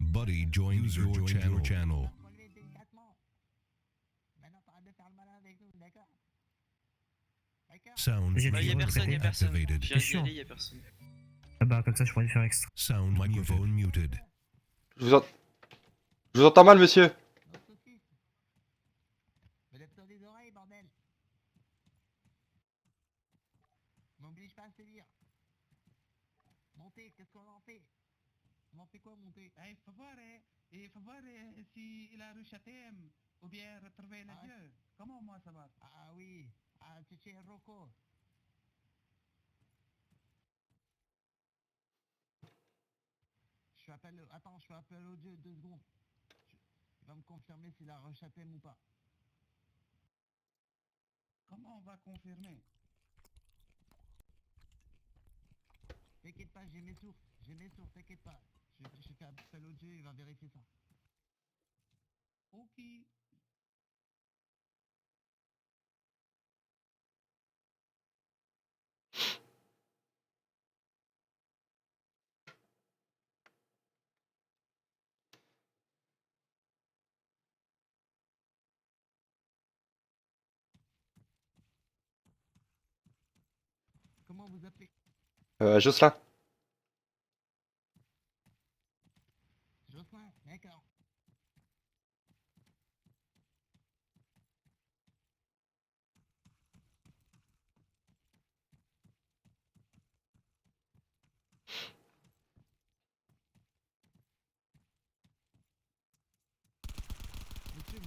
Buddy joins your channel. Sound J'ai Bah, y'a personne, activated. Je viens d'y aller, y'a personne. Ah bah comme ça je pourrais faire extra. Sound microphone muted. Je vous entends mal, monsieur. Lève-toi des oreilles, bordel. M'oblige pas à sévir. Montez, qu'est-ce qu'on en fait? On en fait quoi, monter? Favore si il a reçu ATM ou bien retrouver les yeux. Comment moi ça va? Ah oui, ah c'est Rocco. Attends, je fais appel au dieu 2 secondes. Il va me confirmer s'il a reçu ATM ou pas. Comment on va confirmer? T'inquiète pas, j'ai mes sources, t'inquiète pas. Je fais appel au dieu, il va vérifier ça. Ok. Comment vous appelez? Jocelyn. Jocelyn, d'accord. Monsieur,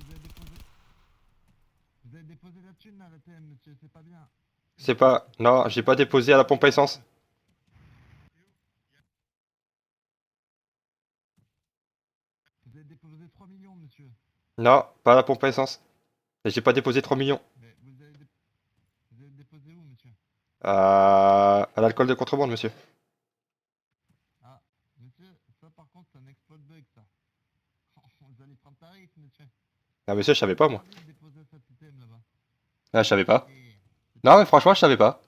vous avez déposé la thune à l'ATM, monsieur, c'est pas bien. C'est pas... Non, j'ai pas déposé à la pompe à essence. Vous avez déposé 3 millions, monsieur. Non, pas à la pompe à essence. Et j'ai pas déposé 3 millions. Mais vous avez déposé où, monsieur? À l'alcool de contrebande, monsieur. Ah, monsieur, ça par contre, c'est un exploit de bug, ça. Vous allez prendre tarif, monsieur. Ah, monsieur, je savais pas, moi. Vous avez déposé cet item là-bas. Ah, je savais pas. Et... Non, mais franchement, je savais pas.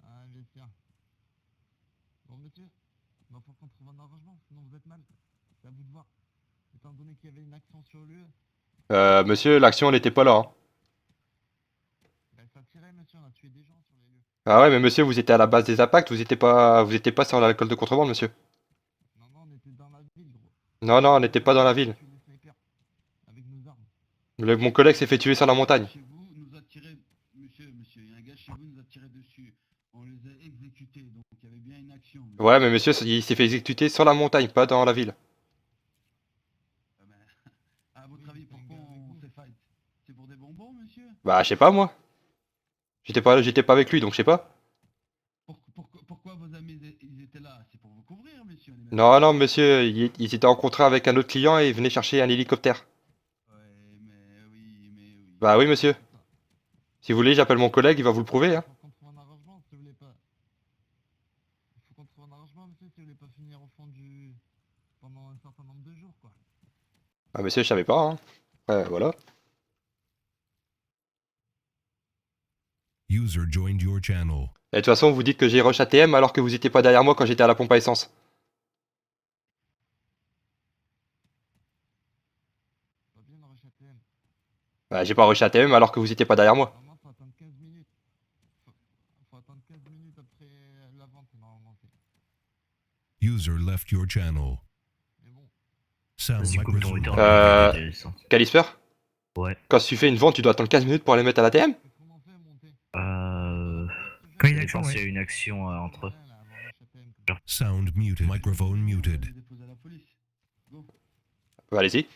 Ah, bien sûr. Bon, monsieur, il va falloir qu'on trouve un arrangement, sinon vous êtes mal. C'est à vous de voir. Étant donné qu'il y avait une action sur lieu, Monsieur, l'action, elle était pas là, hein. ben, ça tirait, monsieur, on a tué des gens sur les lieux. Ah ouais, mais monsieur, vous étiez à la base des impacts, vous étiez pas sur l'alcool de contrebande, monsieur. Non, non, on était dans la ville, gros. Non, non, on n'était pas dans la ville. On a tué les snipers avec nos armes. Mon collègue s'est fait tuer sur la montagne. Chez vous, nous a tiré, monsieur, il y a un gars chez vous nous a tiré dessus. On les a exécutés, donc il y avait bien une action. Ouais, mais monsieur, il s'est fait exécuter sur la montagne, pas dans la ville. Ah ben, à votre avis, pourquoi on s'est fight? C'est pour des bonbons, monsieur? Bah, je sais pas, moi. J'étais pas avec lui, donc je sais pas. Pourquoi vos amis ils étaient là? C'est pour vous couvrir, monsieur. on est Non, non, monsieur, ils étaient en contrat avec un autre client et ils venaient chercher un hélicoptère. Ouais, mais oui. Bah oui, monsieur. Si vous voulez, j'appelle mon collègue, il va vous le prouver, hein. Faut qu'on trouve un arrangement si vous voulez pas. Faut qu'on trouve un arrangement, monsieur, si vous voulez pas finir au fond du... pendant un certain nombre de jours, quoi. Ah, monsieur, je savais pas, hein. Voilà. User joined your channel. Et de toute façon, vous dites que j'ai rush ATM alors que vous étiez pas derrière moi quand j'étais à la pompe à essence. Pas bien de rush ATM. Bah, j'ai pas rush ATM alors que vous étiez pas derrière moi. Normalement, faut attendre 15 minutes. Faut attendre 15 minutes après la vente, normalement. User left your channel. Mais bon, Sound Vas-y, coupe ton microphone. retard. Calisper, Ouais. quand tu fais une vente, tu dois attendre 15 minutes pour aller mettre à l'ATM? qu'est-ce qu'on en fait, monter? Quand il y a Ça une action, dépend s'il y a une action entre eux. Rien, là, avant rush ATM, comme ça. Sound muted. Microphone On muted. va les déposer à la police. Go. Bah, allez-y.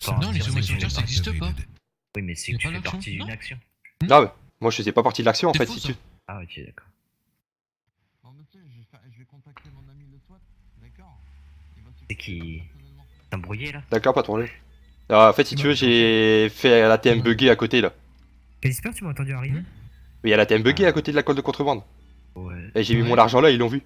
Enfin, Non, les c'est hommes sûr, sauveteurs, ça n'existe pas. Activated. Oui, mais c'est Y a que tu pas fais d'action, partie d'une non action. Non, mais moi je faisais pas partie de l'action en C'est fait, faux, si ça. tu. Ah, ok, d'accord. Bon, monsieur, je vais contacter mon ami le SWAT, d'accord? Il va C'est s'occuper qui personnellement. T'as embrouillé là D'accord, pas de problème. Alors, en fait, si tu veux, j'ai fait l'ATM buggy à côté là. Calisper, tu m'as entendu arriver Mais il y a l'ATM buggy à côté de l'alcool de contrebande. Ouais. Et j'ai mis Ouais. mon argent là, ils l'ont vu.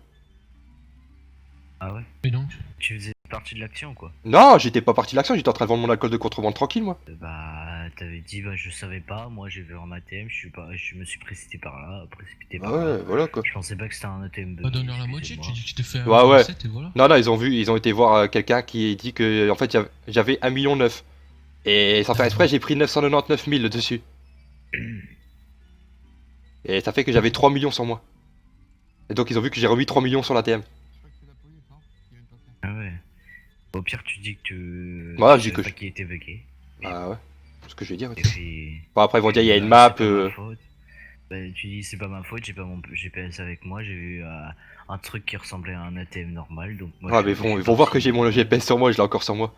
Ah ouais. Et donc Tu faisais partie de l'action quoi. Non, j'étais pas parti de l'action, j'étais en train de vendre mon alcool de contrebande tranquille moi. Bah, t'avais dit, bah je savais pas, moi j'ai vu en ATM, je me suis précipité par là, précipité Ah par là. ouais, voilà quoi. Je pensais pas que c'était un ATM Pas buggé, donner la moitié, tu excusez-moi. dis que tu t'es fait un Ouais, ouais. 7 et voilà. Non, non, ils ont été voir quelqu'un qui dit que, en fait, j'avais 1,9 million. Et sans faire exprès, j'ai pris 999 000 dessus. Et ça fait que j'avais 3 millions sur moi. Et donc ils ont vu que j'ai remis 3 millions sur l'ATM. Je crois que c'est la police, hein, qui vient de passer. Ah ouais. Au pire, tu dis que Ouais, tu je dis savais que pas je- qui était bugué. Ah ouais, c'est ce que je vais dire. Et puis. Bon, après, ils vont dire, il y a bah, une map. c'est pas ma faute. Bah, tu dis c'est pas ma faute, j'ai pas mon GPS avec moi, j'ai vu un truc qui ressemblait à un ATM normal, donc moi Ouais, je mais suis ils vont voir que parti. j'ai mon GPS sur moi, je l'ai encore sur moi.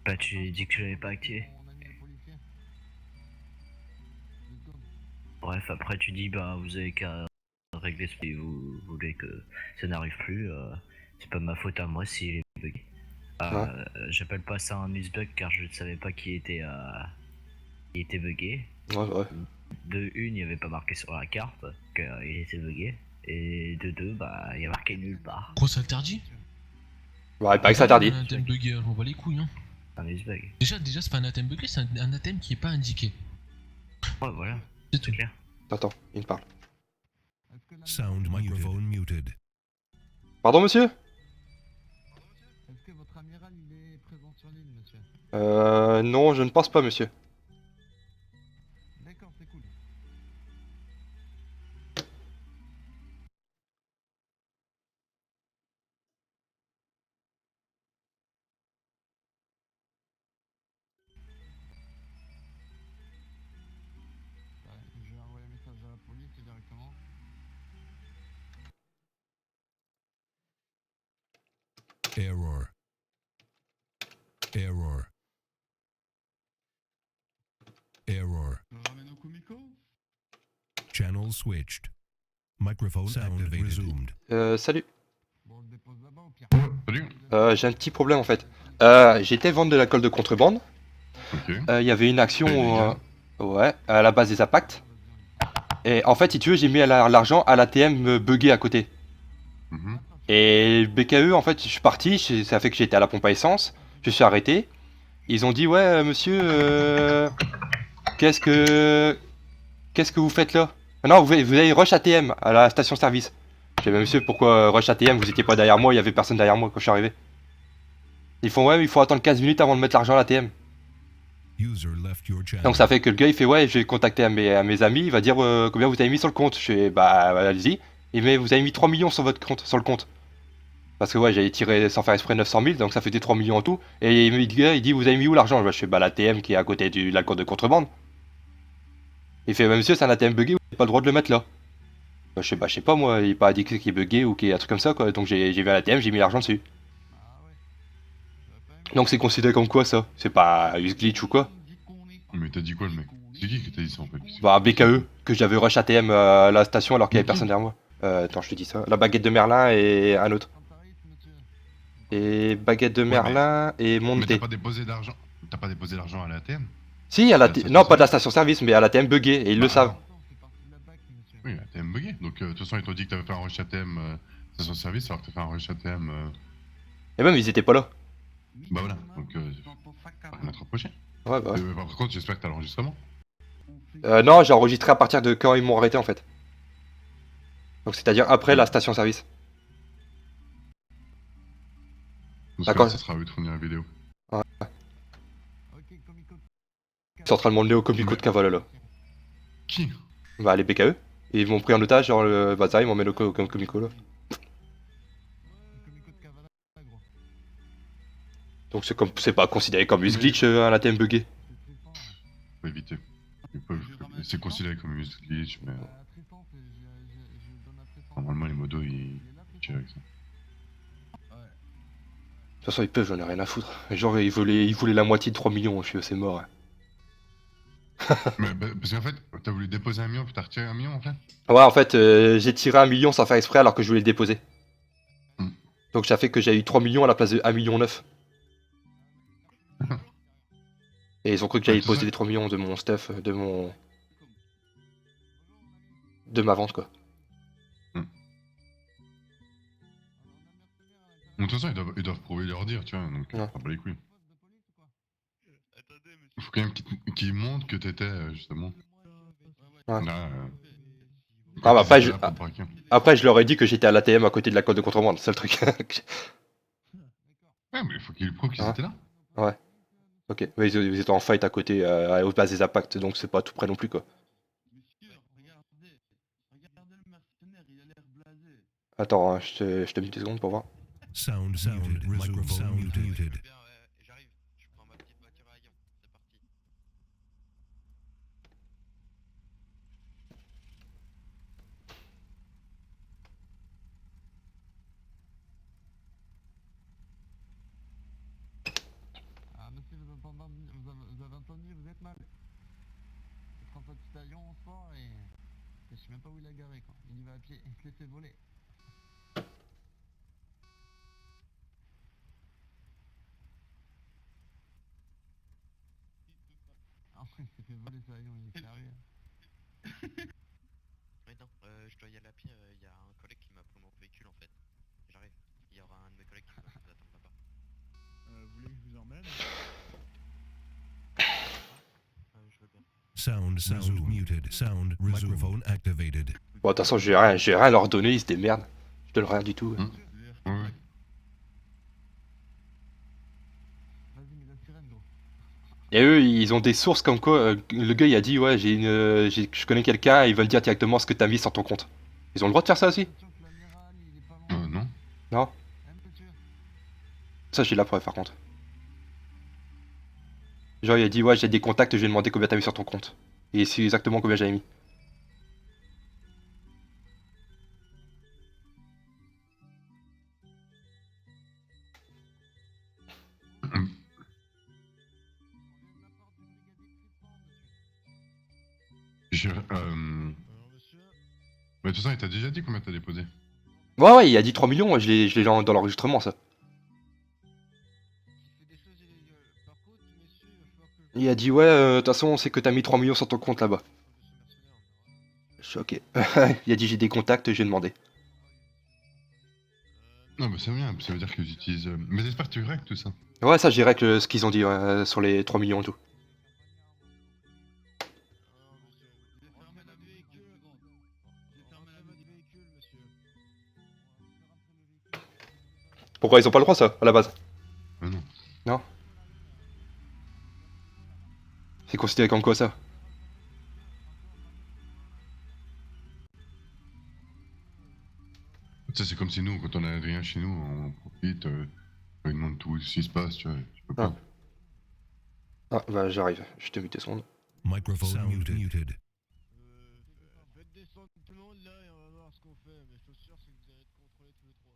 Bah tu dis que je l'avais pas activé. Mon ami le policier. Let's go. Bref, après tu dis bah vous avez qu'à régler ce que vous voulez que ça n'arrive plus, c'est pas ma faute à moi s'il est bugué. J'appelle pas ça un misbug car je ne savais pas qui était bugué. Ouais, ouais. De une, il n'y avait pas marqué sur la carte qu'il était bugué. Et de deux, bah il y a marqué nulle part. Gros, c'est interdit. Ouais, il paraît que c'est interdit. Un ATM bugué, je m'en bats les couilles. Hein. Un misbug. Déjà, c'est pas un ATM bugué, c'est un ATM qui est pas indiqué. Ouais, voilà, C'est tout. c'est clair. Attends, il me parle. Est-ce que la- Sound microphone muted. Pardon, monsieur? Est-ce que votre amiral il est présent sur l'île, monsieur? Non, je ne pense pas, monsieur. D'accord, c'est cool. Ouais, je vais envoyer un message à la police directement. Error. Error. Error. Je ramène au Comico. Channel switched. Microphone activated. Resumed. Salut. Bon, on le dépose là-bas au pire. Salut. J'ai un petit problème en fait. J'étais vendre de l'alcool de contrebande. Ok. Il y avait une action Illégal. ouais, à la base des impacts. Et en fait, si tu veux, j'ai mis l'argent à l'ATM buggé à côté. Mhm. Et BKE, en fait, je suis parti, ça fait que j'étais à la pompe à essence, je suis arrêté. Ils ont dit, ouais, monsieur, qu'est-ce que vous faites là? Ah non, vous avez rush ATM à la station-service. J'ai dit, monsieur, pourquoi rush ATM? Vous étiez pas derrière moi, il y avait personne derrière moi quand je suis arrivé. Ils font, ouais, mais il faut attendre 15 minutes avant de mettre l'argent à l'ATM. User left your channel. Donc ça fait que le gars, il fait, ouais, je vais contacter à mes amis, il va dire combien vous avez mis sur le compte. Je fais, bah, allez-y. Il met, vous avez mis 3 millions sur votre compte, sur le compte. Parce que ouais, j'avais tiré sans faire exprès 900 000, donc ça faisait 3 millions en tout. Et le gars, il dit, vous avez mis où l'argent? Je fais, bah, l'ATM qui est à côté de l'alcool de contrebande. Il fait, bah, monsieur, c'est un ATM buggé, vous n'avez pas le droit de le mettre là. Bah, je sais pas, moi, il est pas indiqué qu'il est buggé ou qu'il y a un truc comme ça, quoi. Donc j'ai vu un ATM, j'ai mis l'argent dessus. Ah ouais. J'aurais pas aimé. Donc c'est considéré comme quoi ça? C'est pas use glitch ou quoi? Mais t'as dit quoi, le mec? C'est qui t'a dit ça en fait? Bah, BKE, que j'avais rush ATM à la station alors qu'il y avait personne derrière moi. Attends, je te dis ça. La baguette de Merlin et un autre. Prends tarif, monsieur. Et baguette de Merlin et Mais Monté. t'as pas déposé d'argent. T'as pas déposé l'argent à l'ATM? Si, à la La station non, pas de la service. station-service, mais à l'ATM buggé, et ils le Bah, savent. Attends, c'est parti de la BAC, monsieur. Oui, ATM bugué. Donc de toute façon, ils t'ont dit que t'avais fait un rush ATM station service alors que t'as fait un rush ATM. Et même, ils étaient pas là. Bah voilà, donc rien à te reprocher. Ouais, bah ouais. Par contre, j'espère que t'as l'enregistrement. Non, j'ai enregistré à partir de quand ils m'ont arrêté en fait. Donc c'est-à-dire après la station-service. Dans ce D'accord. cas-là, ça sera à eux de fournir la vidéo. Ok, Comico. Ils sont en train de m'emmener au Comico de Cavala là. Qui? Bah, les BKE. Et ils m'ont pris en otage, genre le bazar, ils m'emmènent au Comico là. Comico de Cavala, gros. Donc c'est pas considéré comme use Mais- glitch un ATM buggé. C'est Tristan. Faut éviter. C'est considéré comme une glitch, mais Tristan, je donne à Tristan. normalement, les modos ils Il est là, tirent avec ça. De toute façon, ils peuvent, j'en ai rien à foutre. Genre, ils voulaient la moitié de 3 millions, je suis c'est mort. Mais parce qu'en fait, t'as voulu déposer 1 million puis t'as retiré 1 million en fait? Ouais, en fait, j'ai tiré 1 million sans faire exprès alors que je voulais le déposer. Hmm. Donc ça fait que j'ai eu 3 millions à la place de 1,9 million. Et ils ont cru que j'allais Ouais, c'est poser ça. les 3 millions de mon stuff, de ma vente quoi. De toute façon, ils doivent prouver leur dire, tu vois, donc Ouais. t'as pas les couilles. Faut quand même qu'il montre que t'étais, justement. Ouais. Là, Ah bah après, ils je... étaient là pour braquer. après, je leur ai dit que j'étais à l'ATM à côté de la côte de contrebande, c'est le truc. Ouais, mais il faut qu'ils prouvent qu'ils Hein étaient là. Ouais. Ok, mais ils étaient en fight à côté, aux bases des impacts, donc c'est pas tout près non plus quoi. Monsieur, regardez. Regardez le mercenaire, il a l'air blasé. Attends, hein, je te mets 10 secondes pour voir. Sound muted. Microphone muted. J'arrive, je prends ma petite voiture à Lyon, c'est parti. Ah monsieur, vous avez entendu, vous êtes mal. Il prend sa petite à Lyon en sport et je sais même pas où il a garé quoi. Il y va à pied, il se l'est fait voler. Ah ouais, il s'est fait voler ça à Lyon, il est sérieux. Mais non, je dois y aller à pied, il y a un collègue qui m'a pris mon véhicule en fait. J'arrive, il y aura un de mes collègues qui va vous attendre là-bas. Vous voulez que je vous emmène? Je veux bien. Sound muted. Sound microphone activated. Bon, de toute façon, j'ai rien à leur donner, ils se démerdent. Je donne rien du tout. Ouais, ouais. Vas-y, mets la sirène gros. Et eux, ils ont des sources comme quoi, le gars il a dit, ouais, je connais quelqu'un, ils veulent dire directement ce que t'as mis sur ton compte. Ils ont le droit de faire ça aussi? Attention que l'amiral, il est pas loin. Non. Non? Monsieur. Ça, j'ai la preuve par contre. Genre, il a dit, ouais, j'ai des contacts, je vais demander combien t'as mis sur ton compte. Et c'est exactement combien j'avais mis. Je, Alors monsieur. Mais de toute façon, il t'a déjà dit combien t'as déposé. Ouais, il a dit 3 millions, je l'ai dans l'enregistrement, ça. Il fait des choses illégales. Par contre, messieurs, il va falloir que je... Il a dit, ouais, de toute façon, on sait que t'as mis 3 millions sur ton compte là-bas. Je suis ok. Il a dit, j'ai des contacts, j'ai demandé. Non, mais c'est bien, ça veut dire qu'ils utilisent. Mais j'espère que tu règles tout ça. Ouais, ça, je dirais que ce qu'ils ont dit sur les 3 millions et tout. J'ai fermé la véhicule. J'ai fermé la véhicule, monsieur. Pourquoi ils ont pas le droit, ça, à la base? Non. Non? C'est considéré comme quoi, ça? Tu sais, c'est comme si nous, quand on a rien chez nous, on profite, on demande tout ce qui se passe, tu vois. Tu peux pas. Ah, bah, j'arrive. Je te mute 2 secondes. Microphone muted. Faites descendre tout le monde là et on va voir ce qu'on fait. Mais je suis sûr c'est que vous allez être contrôlés tous les trois.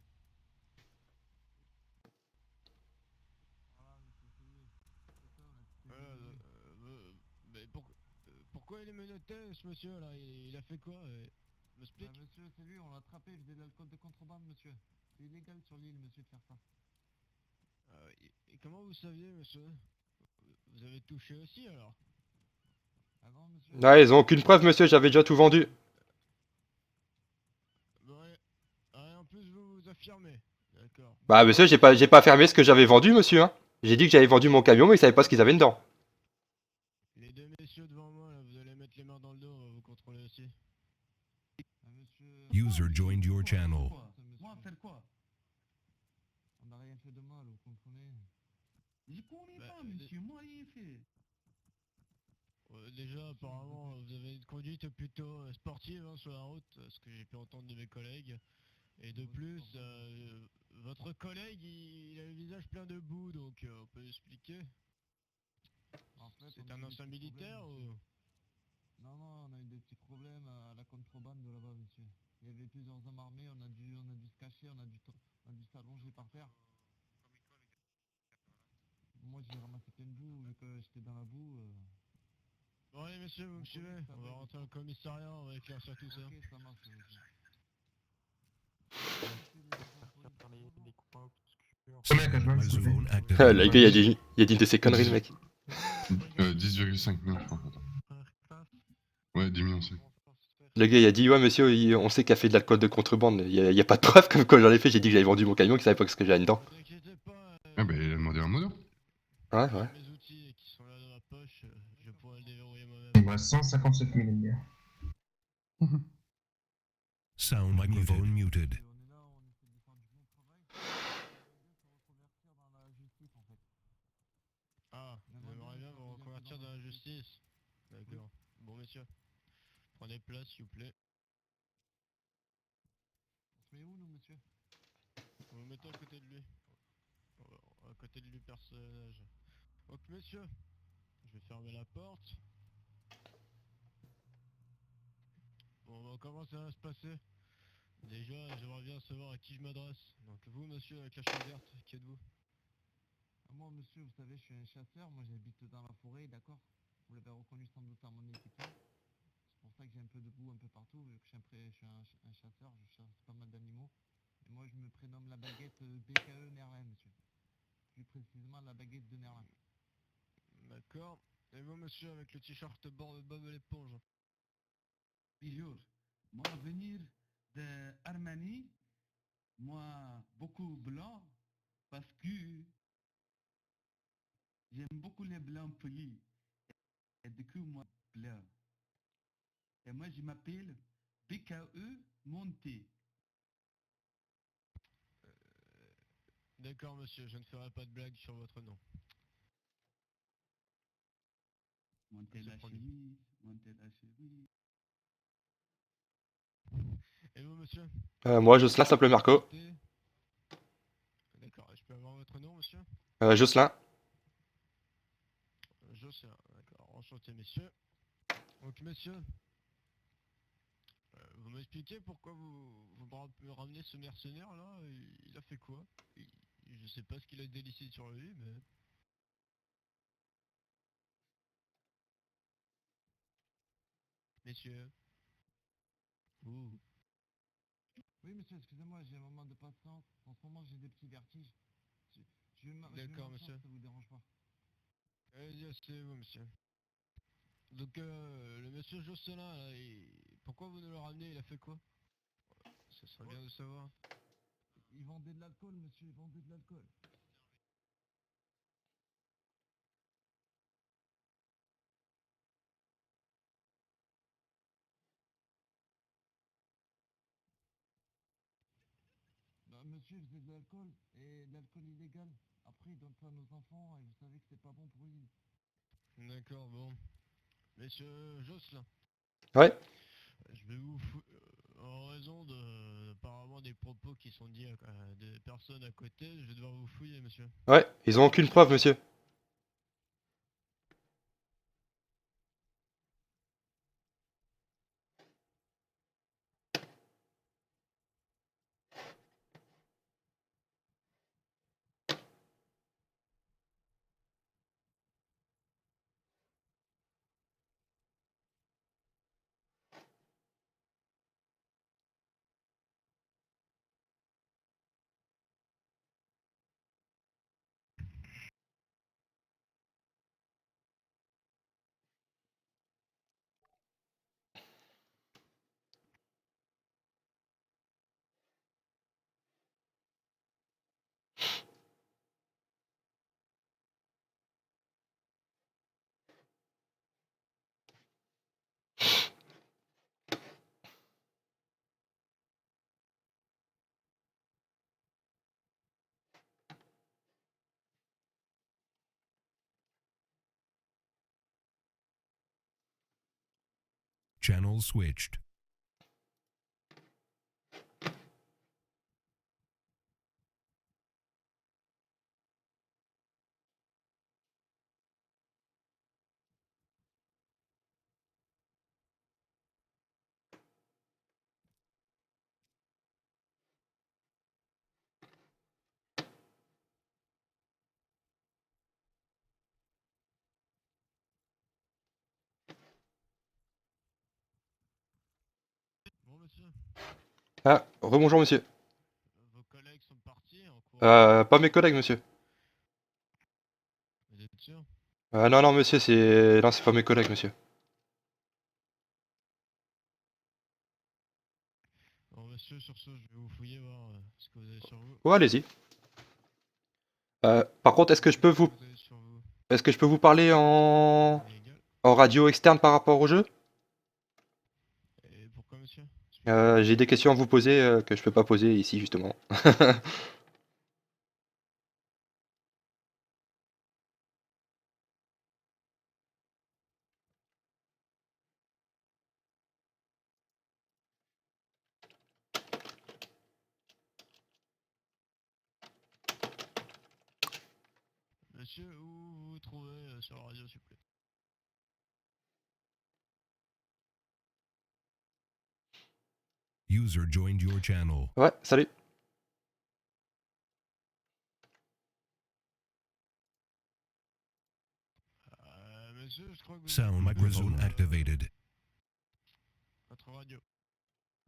Mais pourquoi il est menotté ce monsieur là? Il a fait quoi? M'explique. Monsieur, c'est lui, on l'a attrapé, il faisait de l'alcool de contrebande, monsieur. C'est illégal sur l'île, monsieur, de faire ça. Et comment vous saviez, monsieur? Vous avez touché aussi alors? Ah non, monsieur. Ah, ils ont aucune preuve, monsieur, j'avais déjà tout vendu. Et en plus, vous affirmez. D'accord. Bah, monsieur, j'ai pas fermé ce que j'avais vendu, monsieur, hein. J'ai dit que j'avais vendu mon camion, mais ils savaient pas ce qu'ils avaient dedans. Les deux messieurs devant moi, là, vous allez mettre les mains dans le dos, on va vous contrôler aussi. Monsieur... User joined your channel. Moi, faire quoi? On n'a rien fait de mal, vous comprenez? J'y connais Bah, pas, monsieur, moi rien fait. Déjà, apparemment, vous avez une conduite plutôt sportive hein, sur la route, ce que j'ai pu entendre de mes collègues. Et de plus, votre collègue, il a le visage plein de boue, donc on peut expliquer. En fait, c'est un ancien militaire ou... Non, on a eu des petits problèmes à la contrebande de là-bas, monsieur. Il y avait plusieurs hommes armés, on a dû se cacher, on a dû s'allonger par terre. Moi, j'ai ramassé plein de boue, vu que j'étais dans la boue. Bon, allez, messieurs, vous me suivez. On va rentrer au commissariat, on va éclaircir tout ça. Ok, ça marche, monsieur. Microphone Ah, activated. le gars, il a dit de ses conneries, le mec. 10,5 millions, je crois. Attends. Ouais, 10 millions, c'est. Le gars, il a dit, ouais, monsieur, on sait qu'il a fait de l'alcool de contrebande. Il y a pas de preuve comme quoi j'en ai fait. J'ai dit que j'avais vendu mon camion, qu'il savait pas ce que j'avais dedans. Ne vous inquiétez pas. Ah, bah, il a demandé un mono. Ouais. Mes outils qui sont là dans ma poche, je pourrais le déverrouiller moi-même. Il me reste 157 000 MDR. Sound microphone muted. On est là, on essaie de faire du bon travail. On aimerait bien se reconvertir dans la justice en fait. Ah, vous aimeriez bien vous reconvertir dans la justice? D'accord. Bon, messieurs, prenez place, s'il vous plaît. On se met où nous, monsieur? Vous vous mettez à côté de lui. À côté de lui, personnage. Donc, messieurs, je vais fermer la porte. Bon, comment ça va se passer? Déjà, j'aimerais bien savoir à qui je m'adresse. Donc, vous, monsieur, avec la chaise verte, qui êtes-vous? Moi, monsieur, vous savez, je suis un chasseur. Moi, j'habite dans la forêt, d'accord? Vous l'avez reconnu sans doute à mon étiquette. C'est pour ça que j'ai un peu de boue un peu partout, vu que je suis un chasseur, je chasse pas mal d'animaux. Et moi, je me prénomme la baguette BKE Merlin, monsieur. Plus précisément, la baguette de Merlin. D'accord. Et vous, monsieur, avec le t-shirt Bob l'éponge? Bonjour. Moi, venir de Armani, moi, beaucoup blanc, parce que j'aime beaucoup les blancs polis. Et du coup, moi, blanc. Et moi, je m'appelle BKE Monté. D'accord, monsieur, je ne ferai pas de blague sur votre nom. Monter la chemise, monter la chemise. Et vous, monsieur? Moi, Jocelyn, s'appelle Marco. D'accord, je peux avoir votre nom, monsieur? Jocelyn. Jocelyn, d'accord, enchanté, messieurs. Donc, messieurs, vous m'expliquez pourquoi me ramenez ce mercenaire là? Il a fait quoi? Je sais pas ce qu'il a délicide sur lui, mais... Messieurs. Ouh. Oui, monsieur, excusez-moi, j'ai un moment de patience. En ce moment, j'ai des petits vertiges. Je vais D'accord, m'asseoir, monsieur. si ça vous dérange pas. Allez-y, asseyez-vous, monsieur. Donc, le monsieur Jocelyn, là, pourquoi vous nous le ramenez? Il a fait quoi? Ça serait bien de savoir. Il vendait de l'alcool, monsieur, il vendait de l'alcool. Bah, monsieur, il faisait de l'alcool, et de l'alcool illégal. Après, il donne ça à nos enfants, et vous savez que c'est pas bon pour lui. D'accord, bon. Monsieur Jocelyn. Ouais. Je vais en raison apparemment des propos qui sont dits à des personnes à côté, je vais devoir vous fouiller, monsieur. Ouais, ils ont aucune preuve, monsieur. Channel switched. Bon, monsieur, Ah, rebonjour, monsieur. vos collègues sont partis en courant. Pas mes collègues, monsieur. Vous êtes sûr? Non, non, monsieur, c'est... Non, c'est pas mes collègues, monsieur. Bon, monsieur, sur ce, je vais vous fouiller, voir ce que vous avez sur vous. Ouais, allez-y. Par contre, est-ce que je peux vous... Vous avez sur vous. est-ce que je peux vous parler en... Illégal. en radio externe par rapport au jeu? Et pourquoi, monsieur? J'ai des questions à vous poser que je peux pas poser ici, justement. Monsieur, où vous vous trouvez sur la radio, s'il vous plaît? User joined your channel. Ouais, salut. Monsieur, je crois que vous Sound êtes plus microphone sur, activated. votre radio.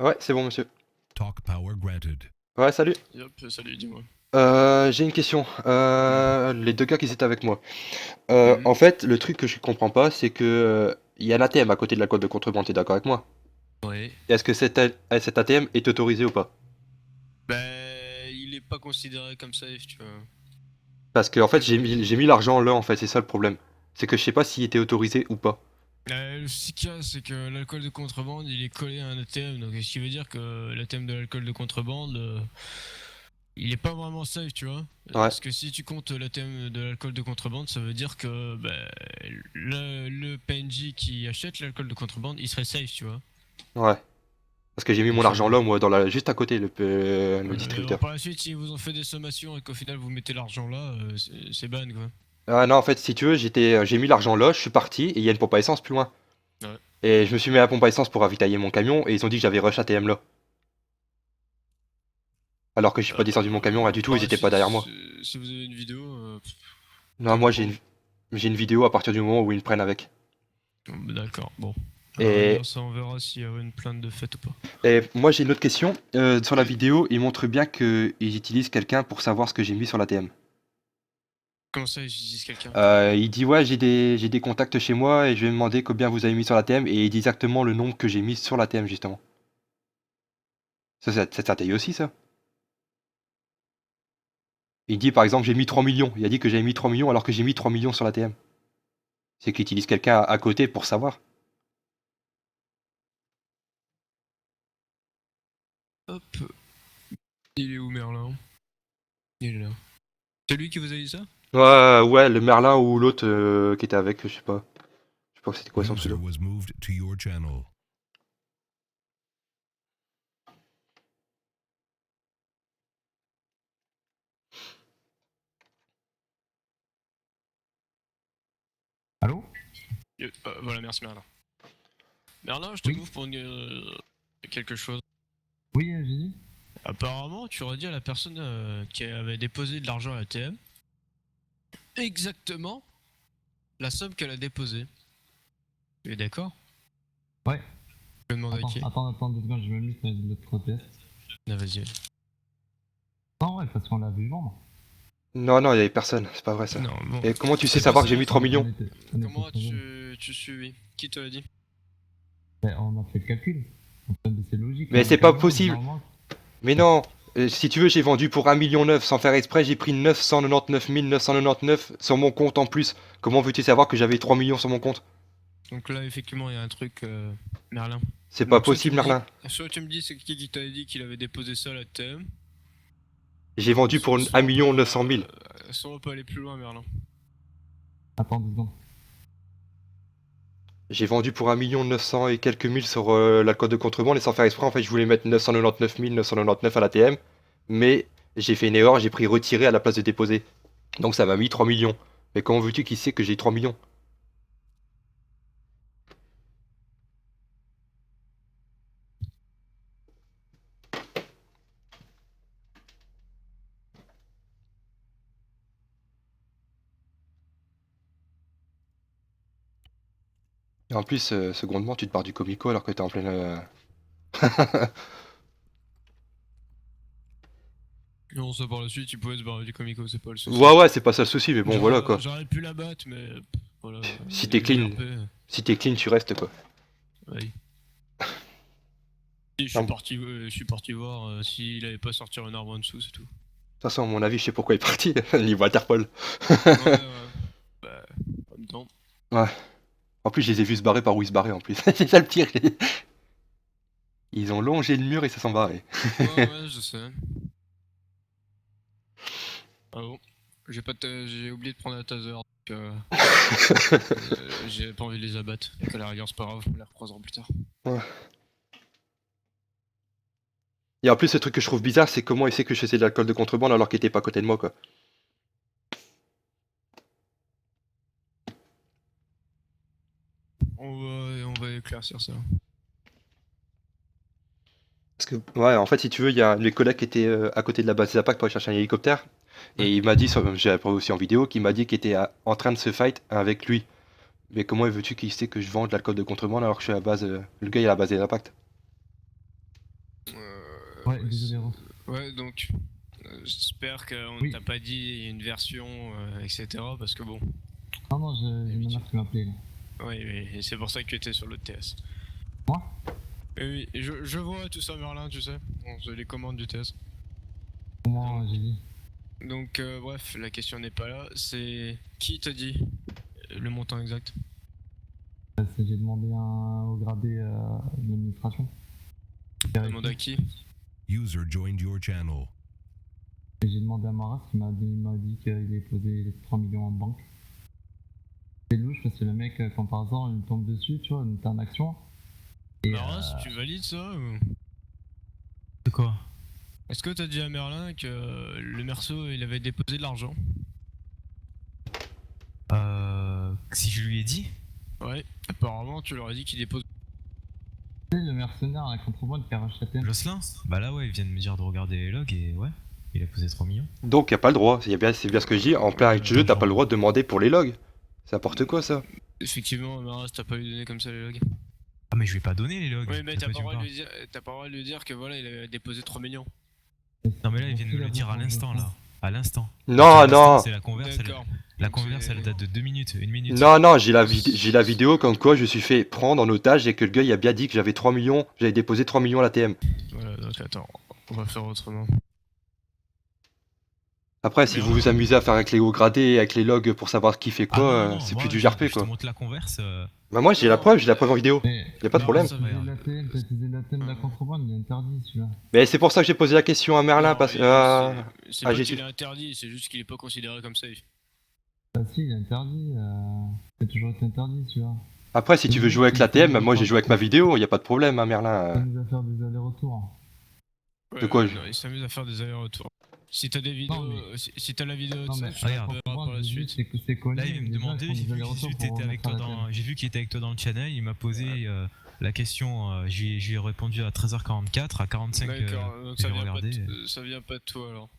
Ouais, c'est bon, monsieur. Talk power granted. Ouais, salut. Yop, salut, dis-moi. J'ai une question. Les deux gars qui étaient avec moi. Mhm. En fait, le truc que je comprends pas, c'est que il y a un ATM à côté de l'alcool de contrebande, t'es d'accord avec moi? Ouais. Est-ce que cet ATM est autorisé ou pas? Ben, il est pas considéré comme safe, tu vois. Parce que en fait, j'ai mis l'argent là, en fait, c'est ça le problème. C'est que je sais pas s'il était autorisé ou pas. Le souci qu'il y a, c'est que l'alcool de contrebande, il est collé à un ATM. Donc, ce qui veut dire que l'ATM de l'alcool de contrebande, il est pas vraiment safe, tu vois. Parce que si tu comptes l'ATM de l'alcool de contrebande, ça veut dire que le PNJ qui achète l'alcool de contrebande, il serait safe, tu vois. Ouais. Parce que j'ai mis mon argent là, moi, juste à côté, le distributeur. Par la suite, si vous ont fait des sommations et qu'au final vous mettez l'argent là, c'est ban quoi. Ah non, en fait, si tu veux, j'ai mis l'argent là, je suis parti, et il y a une pompe à essence plus loin. Ouais. Et je me suis mis à la pompe à essence pour ravitailler mon camion, et ils ont dit que j'avais rush ATM là. Alors que je suis pas descendu de mon camion, là du tout, ils étaient pas derrière moi. Si vous avez une vidéo, Non, moi j'ai une vidéo à partir du moment où ils me prennent avec. d'accord, bon. Et- Alors, ça on verra s'il y a une plainte de fait ou pas. Et moi j'ai une autre question. Sur la vidéo, ils montrent bien qu'ils utilisent quelqu'un pour savoir ce que j'ai mis sur l'ATM. Comment ça, ils disent quelqu'un? Il dit ouais, j'ai des contacts chez moi et je vais me demander combien vous avez mis sur l'ATM et il dit exactement le nombre que j'ai mis sur l'ATM justement. Ça t'attaille aussi ça? Il dit par exemple j'ai mis 3 millions. Il a dit que j'avais mis 3 millions alors que j'ai mis 3 millions sur l'ATM. C'est qu'il utilise quelqu'un à côté pour savoir. Hop. Il est où Merlin? Il est là. C'est lui qui vous a dit ça? Ouais, le Merlin ou l'autre qui était avec, je sais pas. Je sais pas c'était quoi son User pseudo. was moved to your channel. Allô? Voilà, merci Merlin. Merlin, je te Oui. bouffe pour quelque chose. Oui, j'ai dit. Apparemment, tu aurais dit à la personne qui avait déposé de l'argent à l'ATM exactement la somme qu'elle a déposée. Tu es d'accord? Ouais. Je me demande à qui. Attends 2 secondes, je vais me mettre de l'autre côté. Ah, vas-y. Non, ouais, parce qu'on l'a vu vendre. Non, il y avait personne, c'est pas vrai ça. Non, bon. Et comment tu sais C'est savoir pas que j'ai ça. mis 3 millions? Comment tu suivis? Qui te l'a dit? On a fait le calcul. C'est logique. Mais hein, c'est le pas camion, possible. normalement- Mais non, si tu veux, j'ai vendu pour 1,9 million sans faire exprès, j'ai pris 999 999 sur mon compte en plus. Comment veux-tu savoir que j'avais 3 millions sur mon compte? Donc là, effectivement, il y a un truc, Merlin. C'est pas Donc, soit possible, tu me dis- Merlin. Soit tu me dis c'est qui t'avait dit qu'il avait déposé ça à l'ATM. J'ai vendu pour 1 900 000. Soit on peut aller plus loin, Merlin. Attends 2 secondes. J'ai vendu pour 1 900 000 et quelques mille sur l'alcool de contrebande et sans faire exprès, en fait, je voulais mettre 999 999 à l'ATM. Mais j'ai fait une erreur, j'ai pris retirer à la place de déposer. Donc ça m'a mis 3 millions. Mais comment veux-tu qu'il sait que j'ai 3 millions? Et en plus, secondement, tu te barres du comico alors que t'es en pleine... Non, ça par la suite, il pouvait se barrer du comico, c'est pas le souci. Ouais, c'est pas ça le souci, mais bon, voilà quoi. J'aurais pu la battre, mais voilà. Si t'es clean. Si t'es clean, tu restes quoi. Oui. Je suis parti voir s'il avait pas sorti un arbre en dessous, c'est tout. De toute façon, à mon avis, je sais pourquoi il est parti, niveau Interpol. Ouais. Bah, en même temps. Ouais. En plus, je les ai vus se barrer par où ils se barraient en plus. C'est ça le pire. Ils ont longé le mur et se sont barrés. Ouais, je sais. Ah bon, j'ai oublié de prendre la taser, donc j'ai pas envie de les abattre. Donc à la rigueur, c'est pas grave, on les recroisera plus tard. Ouais. Et en plus, le truc que je trouve bizarre, c'est comment il sait que je faisais de l'alcool de contrebande alors qu'il était pas à côté de moi, quoi. On va éclaircir ça. Parce que, ouais, en fait, si tu veux, il y a un de mes collègues qui était à côté de la base des APAC pour aller chercher un hélicoptère. Et il m'a dit, j'ai appris aussi en vidéo, qu'il m'a dit qu'il était en train de se fight avec lui. Mais comment veux-tu qu'il sait que je vends de l'alcool de contrebande alors que je suis à la base. Le gars, il est à la base des APAC. Ouais, désolé, Ross. Ouais, donc j'espère qu'on Oui. t'a pas dit une version, etc. Parce que bon, Non, non, j'ai ma mère qui m'a appelé là. oui, et c'est pour ça que tu étais sur le TS. Moi Oui, je vois tout ça, Merlin, tu sais. Bon, c'est les commandes du TS. Comment j'ai dit? Donc, bref, la question n'est pas là. C'est qui t'a dit le montant exact? J'ai demandé au gradé de l'administration. T'as demandé à qui? User joined your channel. Et j'ai demandé à Maras qui m'a dit qu'il avait posé les 3 millions en banque. C'est louche parce que le mec, quand par hasard, il me tombe dessus, tu vois, t'es en action. Et Maras, tu valides ça ou... C'est quoi? Est-ce que t'as dit à Merlin que le Merceau il avait déposé de l'argent? Si je lui ai dit? Ouais, apparemment tu leur as dit qu'il dépose. tu sais, le mercenaire à la contrebande qui a racheté. Jocelyn? Bah là, ouais, il vient de me dire de regarder les logs et ouais, il a posé 3 millions. Donc, y a pas le droit. C'est bien ce que je dis. En plein avec du jeu, t'as pas le droit de demander pour les logs. C'est n'importe quoi, ça. Effectivement, Maras, t'as pas lui donné comme ça les logs. Ah, mais je lui ai pas donné les logs. Oui, mais de t'as quoi pas tu le droit me de lui dire, t'as pas le droit de lui dire que voilà, il avait déposé 3 millions. Non, mais là, il vient de me le dire à l'instant, là. À l'instant. Non, À l'instant, non. C'est la converse, D'accord. la converse, elle date de 2 minutes, 1 minute. Non, non, j'ai la vidéo comme quoi je suis fait prendre en otage et que le gars il a bien dit que j'avais 3 millions, j'avais déposé 3 millions à l'ATM. Voilà, donc attends, on va faire autrement. Après, si vous vous amusez à faire avec les hauts gradés, avec les logs pour savoir qui fait Ah quoi, non, non, c'est moi, plus du je GRP te quoi. montre la converse. Bah, moi j'ai la preuve en vidéo. Mais Y a pas de problème. ça va, t'as utilisé l'ATM de la contrebande, il est interdit celui-là. Mais c'est pour ça que j'ai posé la question à Merlin Non, parce que. c'est ah, pas j'ai qu'il su. est interdit, c'est juste qu'il est pas considéré comme safe. Bah si, il est interdit. Il a toujours été interdit celui-là. Après, si tu veux jouer avec l'ATM, moi j'ai joué avec ma vidéo, y a pas de problème, hein, Il Merlin. nous a fait des allers-retours. De quoi, non, il s'amuse à faire des allers-retours. Si t'as des vidéos, mais- si t'as la vidéo de Non ça, mais tu la regarde. verras par la suite. c'est que c'est connu. Là, il vient me les gens, demander, ils font j'ai des vu allers-retours que pour t'étais avec remettre toi à l'ATM. j'ai vu qu'il était avec toi dans le channel, il m'a posé la question, je lui ai répondu à 13h44, à 45 D'accord, donc j'ai ça vient, regardé. ça vient pas de toi alors.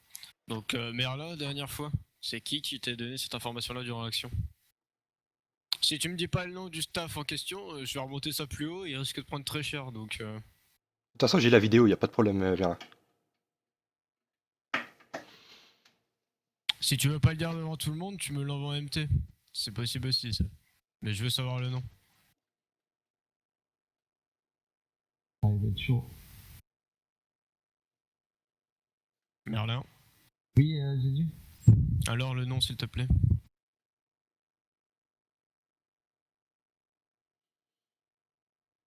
Donc Merlin, dernière fois, c'est qui t'a donné cette information-là durant l'action? Si tu me dis pas le nom du staff en question, je vais remonter ça plus haut, il risque de prendre très cher donc. De toute façon, j'ai la vidéo, y a pas de problème, Merlin. Si tu veux pas le dire devant tout le monde, tu me l'envoies en MT. C'est possible aussi ça. Mais je veux savoir le nom. Ah, il va être chaud. Merlin. Oui, Jésus. Alors le nom s'il te plaît.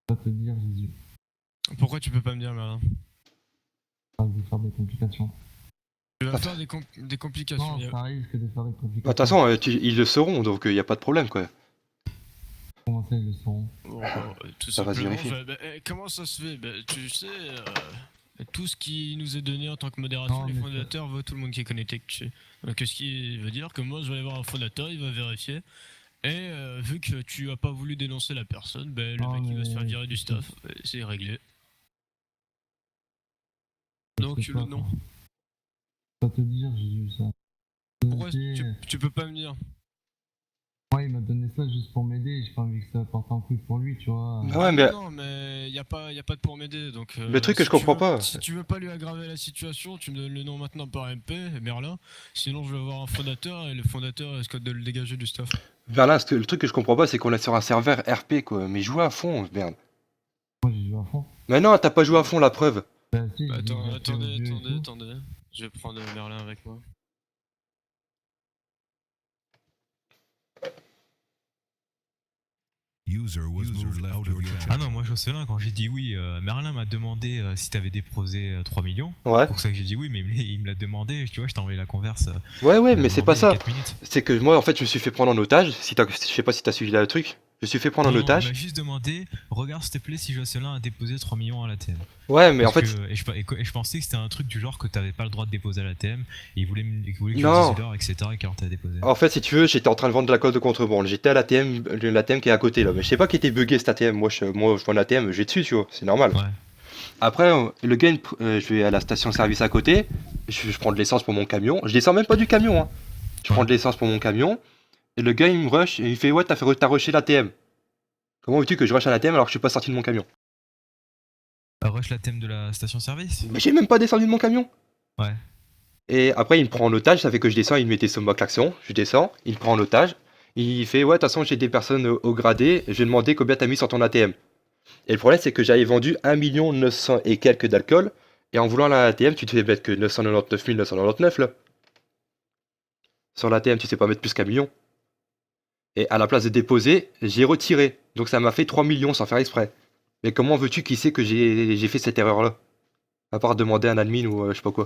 Je vais te dire Jésus. Pourquoi tu peux pas me dire Merlin? Ça va faire des complications. Tu vas faire des complications. Non, ça risque de faire des complications. Bah, de toute façon, ils le sauront, donc y a pas de problème quoi. Comment ça, ils le sauront? Bon, tout Ça va se simplement, vérifier. comment ça se fait? Tu sais, tout ce qui nous est donné en tant que modération, Non, les mais fondateurs voient tout le monde qui est connecté dessus. Donc ce qui veut dire que moi je vais aller voir un fondateur, il va vérifier. Et vu que tu as pas voulu dénoncer la personne, le Non, mec il va se faire mais- virer du staff. Et c'est réglé. Je Donc sais le pas, nom. quoi. Je vais te dire Jésus ça. Pourquoi Et tu peux pas me dire? moi, il m'a donné ça juste pour m'aider. J'ai pas envie que ça parte en couille pour lui, tu vois. Ah ouais, mais Non, mais y a pas de pour m'aider. Donc, le truc que je si tu comprends veux- pas. Si tu veux pas lui aggraver la situation, tu me donnes le nom maintenant par MP, Merlin. Sinon, je vais voir un fondateur et le fondateur risque de le dégager du staff. Merlin, le truc que je comprends pas, c'est qu'on est sur un serveur RP quoi. Mais jouer à fond, merde. Moi, j'ai joué à fond. Mais non, t'as pas joué à fond la preuve. Bah, si, j'ai Attends, déjà fait au jeu et tout. attendez. Je vais prendre Merlin avec moi. User was moved out of your Ah channel. non, moi Jocelyn, quand j'ai dit oui, Merlin m'a demandé si t'avais déposé 3 millions. Ouais. C'est pour ça que j'ai dit oui, mais il me l'a demandé, tu vois, je t'ai envoyé la converse. Ouais, il m'a mais c'est demandé pas il y a ça. 4 minutes. C'est que moi, en fait, je me suis fait prendre en otage. Si je sais pas si t'as suivi là le truc. Je me suis fait prendre en Non, il otage. m'a juste demandé, regarde s'il te plaît si Jocelyn a déposé 3 millions à l'ATM. Ouais, mais en Parce fait, que- et je pensais que c'était un truc du genre que t'avais pas le droit de déposer à l'ATM, et il voulait que je lui Non. dise l'heure, etc., et qu'alors t'as déposé. En fait, si tu veux, j'étais en train de vendre de la colle de contrebande. J'étais à l'ATM qui est à côté là. Mais je sais pas qui était bugué cet ATM. Moi, je vends l'ATM, j'ai dessus, tu vois. C'est normal. Ouais. Après, le gars, je vais à la station-service à côté. Je prends de l'essence pour mon camion. Je descends même pas du camion, hein. Je prends de l'essence pour mon camion. Et le gars, il me rush et il fait ouais, t'as rushé l'ATM. Comment veux-tu que je rush à l'ATM alors que je suis pas sorti de mon camion? Rush l'ATM de la station-service. Mais j'ai même pas descendu de mon camion. Ouais. Et après, il me prend en otage. Ça fait que je descends. Il me mettait sur ma klaxon. Je descends. Il me prend en otage. Il fait ouais, de toute façon, j'ai des personnes au gradé. Je vais demander combien t'as mis sur ton ATM. Et le problème, c'est que j'avais vendu 1 900 000 et quelques d'alcool. Et en voulant l'ATM, tu te fais mettre que 999 999 là. Sur l'ATM, tu sais pas mettre plus qu'un million. Et à la place de déposer, j'ai retiré. Donc ça m'a fait 3 millions sans faire exprès. Mais comment veux-tu qu'il sait que j'ai fait cette erreur-là? À part demander à un admin ou je sais pas quoi.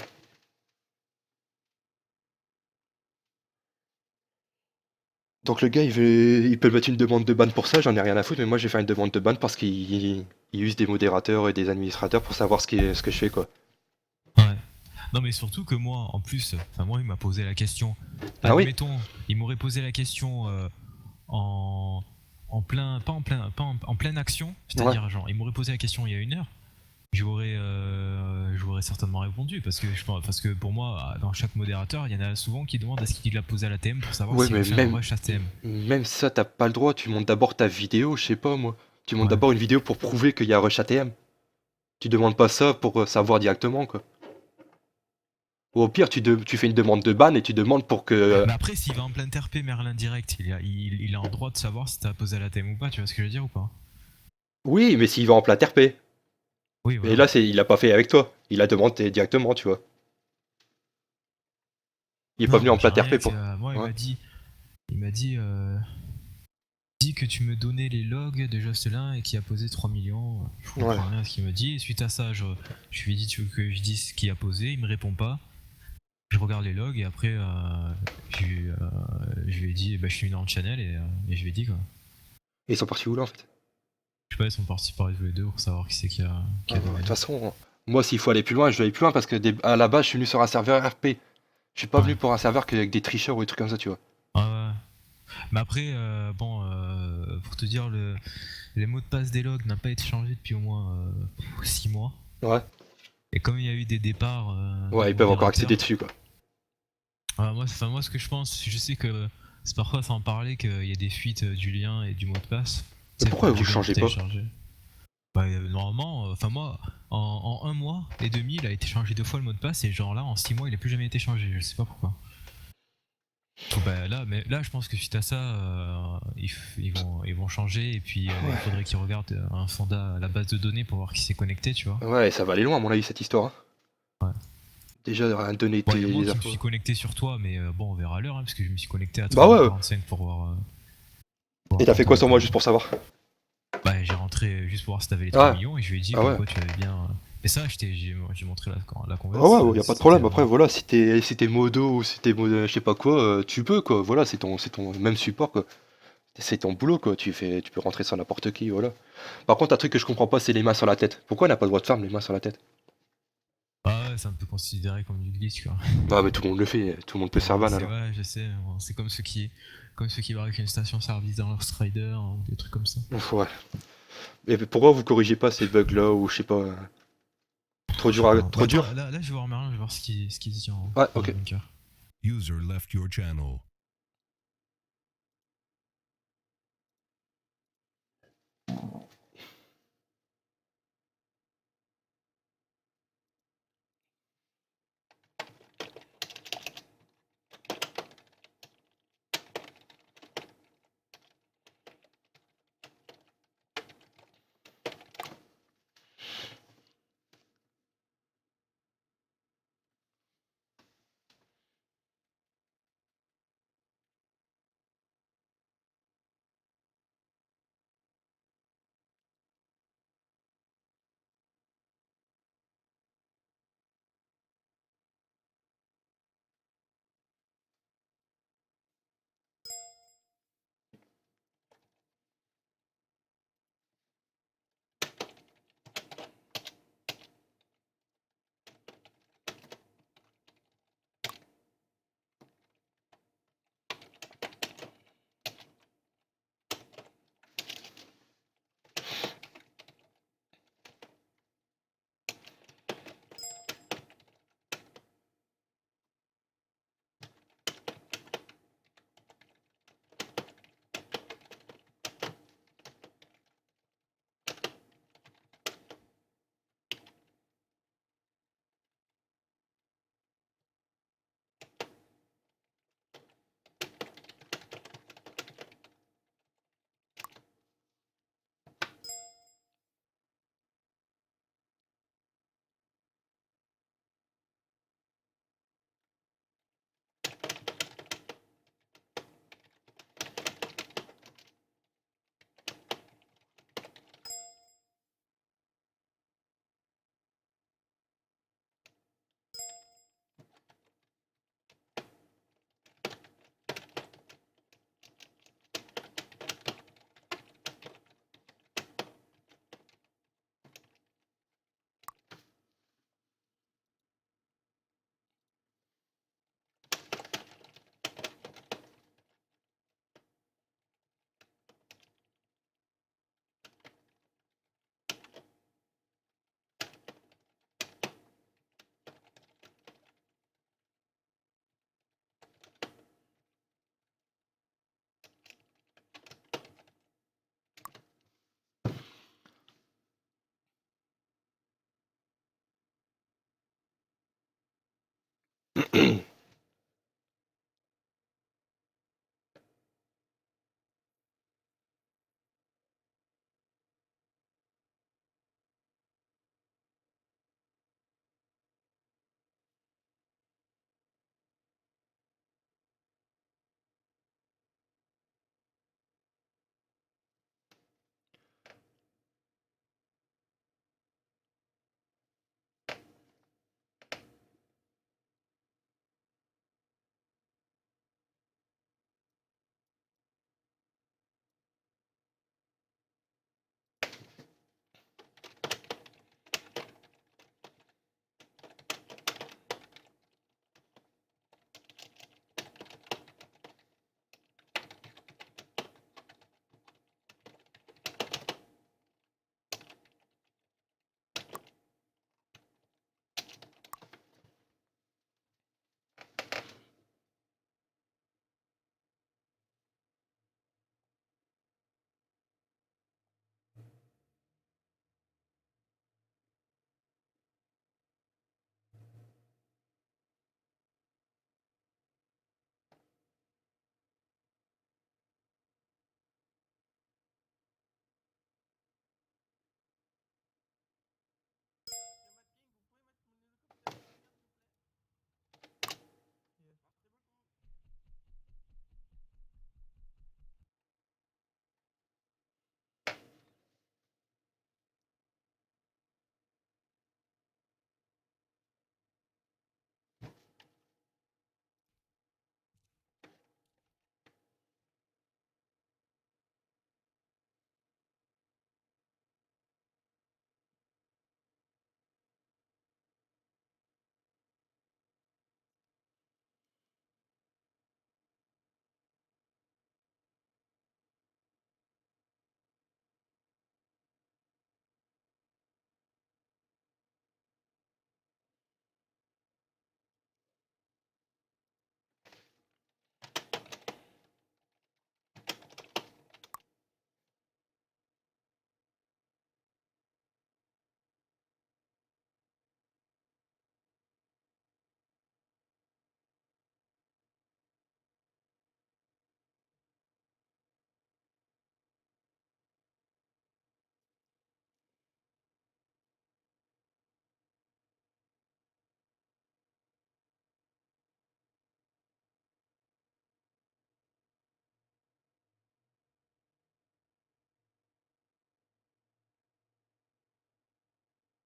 Donc le gars, il peut mettre une demande de ban pour ça, j'en ai rien à foutre, mais moi j'ai fait une demande de ban parce qu'il use des modérateurs et des administrateurs pour savoir ce que je fais, quoi. Ouais. Non mais surtout que moi, en plus, enfin moi il m'a posé la question. Ah oui. Admettons, il m'aurait posé la question en pleine action, c'est-à-dire genre il m'aurait posé la question il y a 1 heure. J'aurais certainement répondu parce que pour moi dans chaque modérateur il y en a souvent qui demandent à ce qu'il l'a posé à l'ATM pour savoir Ouais, si mais on fait un rush ATM. même ça, t'as pas le droit. Tu montes d'abord ta vidéo, je sais pas moi. Tu montes Ouais. d'abord une vidéo pour prouver qu'il y a un rush ATM. Tu demandes pas ça pour savoir directement, quoi. Ou au pire, tu fais une demande de ban et tu demandes pour que. Mais après s'il va en plein RP Merlin direct, il a un droit de savoir si t'as posé à l'ATM ou pas, tu vois ce que je veux dire ou pas? Oui, mais s'il va en plein RP. Oui, voilà. Et là, il a pas fait avec toi. Il a demandé directement, tu vois. Il est pas Non, venu en moi, j'ai plein rien RP pour. été, moi Ouais. il m'a dit que tu me donnais les logs de Jocelyn et qui a posé 3 millions. Je comprends Ouais. rien à ce qu'il me dit. Et suite à ça, je lui ai dit tu veux que je dise ce qu'il a posé, il me répond pas. Je regarde les logs et après je lui ai dit bah, je suis venu dans le channel et je lui ai dit quoi. Et ils sont partis où là en fait? Je sais pas, ils sont partis parler tous les deux pour savoir qui c'est qui a De donné. toute façon, moi s'il faut aller plus loin, je vais aller plus loin parce que à la base, je suis venu sur un serveur RP. Je suis pas Ouais. venu pour un serveur avec des tricheurs ou des trucs comme ça, tu vois. Ah ouais. Mais après, pour te dire, les mots de passe des logs n'ont pas été changés depuis au moins 6 mois. Ouais. Et comme il y a eu des départs. Ouais, ils peuvent encore accéder dessus, quoi. Moi, ce que je pense, je sais que c'est parfois sans parler qu'il y a des fuites du lien et du mot de passe. Mais pourquoi vous le changez pas? Bah, normalement, moi, en 1 mois et demi, il a été changé 2 fois le mot de passe et genre là, en 6 mois, il a plus jamais été changé. Je sais pas pourquoi. Bah là, je pense que suite à ça, ils vont changer et puis il faudrait qu'ils regardent un fonda, la base de données pour voir qui s'est connecté, tu vois. Ouais, ça va aller loin à mon avis cette histoire. Hein. Ouais. Déjà, donner Bon, il y a moi tes qui me infos. suis connecté sur toi, mais bon, on verra l'heure, hein, parce que je me suis connecté à Bah ouais. 3h45 pour voir. Et t'as fait quoi sur moi juste pour savoir? Bah, j'ai rentré juste pour voir si t'avais les 3 millions et je lui ai dit Ah ouais. pourquoi tu avais bien. Et ça, j'ai montré la Ah conversation. ouais, y a pas de problème. Après, voilà, si t'es modo ou si t'es je sais pas quoi, tu peux quoi. Voilà, c'est ton même support quoi. C'est ton boulot quoi. Tu peux rentrer sur n'importe qui, voilà. Par contre, un truc que je comprends pas, c'est les mains sur la tête. Pourquoi on n'a pas le droit de farm les mains sur la tête? Ah ouais, c'est un peu considéré comme du glitch quoi. Ah mais tout le monde le fait, tout le monde peut se faire ban alors. Ouais, je sais. Bon, c'est comme ceux qui barrent une station service dans leur strider, hein, des trucs comme ça. Ouais. Mais pourquoi vous corrigez pas ces bugs là ou je sais pas. Trop dur trop dur. Là, je vais voir Merlin, je vais voir ce qu'il dit en. Ouais, ok. User left your channel.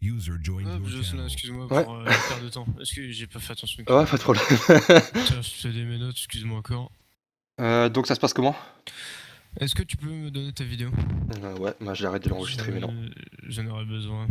User joined Ah, your Jocelyn, channel. excuse-moi Ouais. pour la perte de temps. Est-ce que j'ai pas fait attention? Ouais, pas de problème. Tiens, je fais des mes notes, excuse-moi encore. Donc ça se passe comment? Est-ce que tu peux me donner ta vidéo? Ouais, bah j'arrête de l'enregistrer maintenant. J'en aurais besoin.